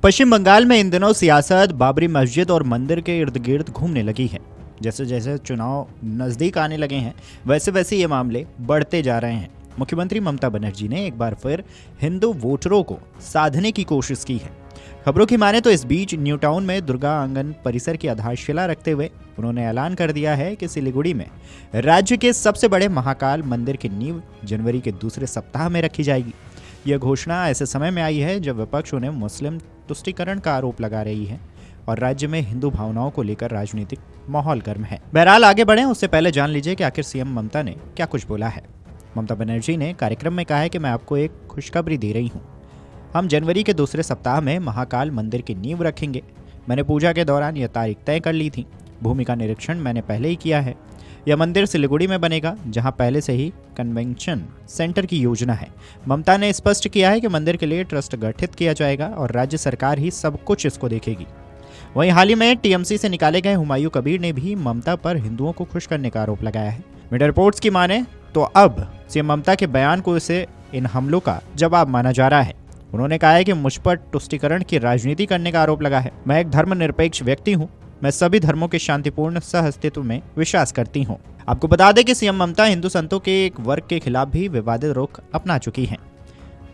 पश्चिम बंगाल में इन दिनों सियासत बाबरी मस्जिद और मंदिर के इर्द गिर्द घूमने लगी है। जैसे जैसे चुनाव नज़दीक आने लगे हैं वैसे वैसे ये मामले बढ़ते जा रहे हैं। मुख्यमंत्री ममता बनर्जी ने एक बार फिर हिंदू वोटरों को साधने की कोशिश की है। खबरों की माने तो इस बीच न्यू टाउन में दुर्गा आंगन परिसर की आधारशिला रखते हुए उन्होंने ऐलान कर दिया है कि सिलीगुड़ी में राज्य के सबसे बड़े महाकाल मंदिर की नींव जनवरी के दूसरे सप्ताह में रखी जाएगी। यह घोषणा ऐसे समय में आई है जब विपक्ष उन्हें मुस्लिम तुष्टीकरण का आरोप लगा रही है और राज्य में हिंदू भावनाओं को लेकर राजनीतिक माहौल गर्म है। बहरहाल आगे बढ़ें उससे पहले जान लीजिए कि आखिर सीएम ममता ने क्या कुछ बोला है। ममता बनर्जी ने कार्यक्रम में कहा है कि मैं आपको एक खुशखबरी दे रही हूँ। हम जनवरी के दूसरे सप्ताह में महाकाल मंदिर की नींव रखेंगे। मैंने पूजा के दौरान यह तारीख तय कर ली थी। भूमि का निरीक्षण मैंने पहले ही किया है। यह मंदिर सिलीगुड़ी में बनेगा जहां पहले से ही कन्वेंशन सेंटर की योजना है। ममता ने स्पष्ट किया है कि मंदिर के लिए ट्रस्ट गठित किया जाएगा और राज्य सरकार ही सब कुछ इसको देखेगी। वहीं हाल ही में टीएमसी से निकाले गए हुमायूं कबीर ने भी ममता पर हिंदुओं को खुश करने का आरोप लगाया है। मीडिया रिपोर्ट्स की माने तो अब सीएम ममता के बयान को इसे इन हमलों का जवाब माना जा रहा है। उन्होंने कहा है कि मुझ पर तुष्टीकरण की राजनीति करने का आरोप लगा है। मैं एक धर्मनिरपेक्ष व्यक्ति हूँ। मैं सभी धर्मों के शांतिपूर्ण सहअस्तित्व में विश्वास करती हूँ। आपको बता दें कि सीएम ममता हिंदू संतों के एक वर्ग के खिलाफ भी विवादित रुख अपना चुकी हैं।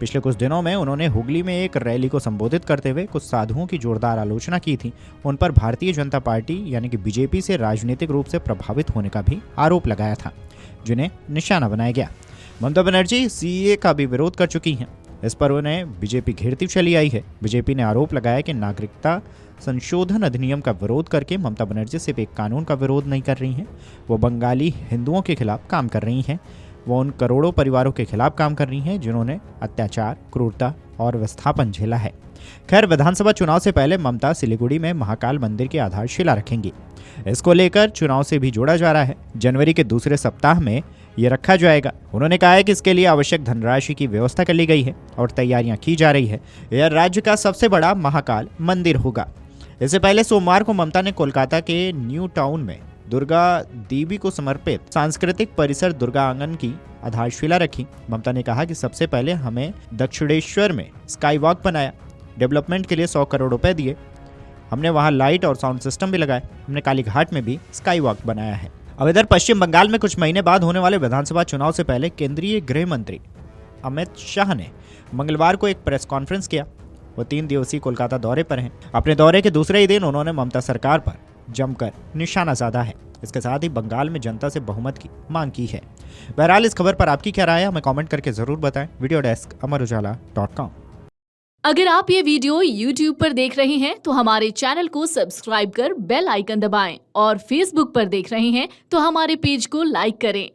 पिछले कुछ दिनों में उन्होंने हुगली में एक रैली को संबोधित करते हुए कुछ साधुओं की जोरदार आलोचना की थी। उन पर भारतीय जनता पार्टी यानी कि बीजेपी से राजनीतिक रूप से प्रभावित होने का भी आरोप लगाया था, जिन्हें निशाना बनाया गया। ममता बनर्जी सीएए का भी विरोध कर चुकी हैं। इस पर उन्हें बीजेपी घेरती चली आई है। बीजेपी ने आरोप लगाया कि नागरिकता संशोधन अधिनियम का विरोध करके ममता बनर्जी सिर्फ एक कानून का विरोध नहीं कर रही हैं, वो बंगाली हिंदुओं के खिलाफ काम कर रही हैं। वो उन करोड़ों परिवारों के खिलाफ काम कर रही हैं जिन्होंने अत्याचार, क्रूरता और विस्थापन झेला है। खैर, विधानसभा चुनाव से पहले ममता सिलीगुड़ी में महाकाल मंदिर की आधारशिला रखेंगी। इसको लेकर चुनाव से भी जोड़ा जा रहा है। जनवरी के दूसरे सप्ताह में ये रखा जाएगा। उन्होंने कहा है कि इसके लिए आवश्यक धनराशि की व्यवस्था कर ली गई है और तैयारियां की जा रही है। यह राज्य का सबसे बड़ा महाकाल मंदिर होगा। इससे पहले सोमवार को ममता ने कोलकाता के न्यू टाउन में दुर्गा देवी को समर्पित सांस्कृतिक परिसर दुर्गा आंगन की आधारशिला रखी। ममता ने कहा कि सबसे पहले हमें दक्षिणेश्वर में स्काई वॉक बनाया। डेवलपमेंट के लिए 100 करोड़ रुपए दिए। हमने वहां लाइट और साउंड सिस्टम भी लगाए। हमने कालीघाट में भी स्काई वॉक बनाया है। अब इधर पश्चिम बंगाल में कुछ महीने बाद होने वाले विधानसभा चुनाव से पहले केंद्रीय गृह मंत्री अमित शाह ने मंगलवार को एक प्रेस कॉन्फ्रेंस किया। वो 3 दिवसीय कोलकाता दौरे पर हैं। अपने दौरे के दूसरे ही दिन उन्होंने ममता सरकार पर जमकर निशाना साधा है। इसके साथ ही बंगाल में जनता से बहुमत की मांग की है। बहरहाल इस खबर पर आपकी क्या राय है हमें कमेंट करके जरूर बताएं। Video desk amarujala.com। अगर आप ये वीडियो YouTube पर देख रहे हैं तो हमारे चैनल को सब्सक्राइब कर बेल आइकन दबाएं और Facebook पर देख रहे हैं तो हमारे पेज को लाइक करें।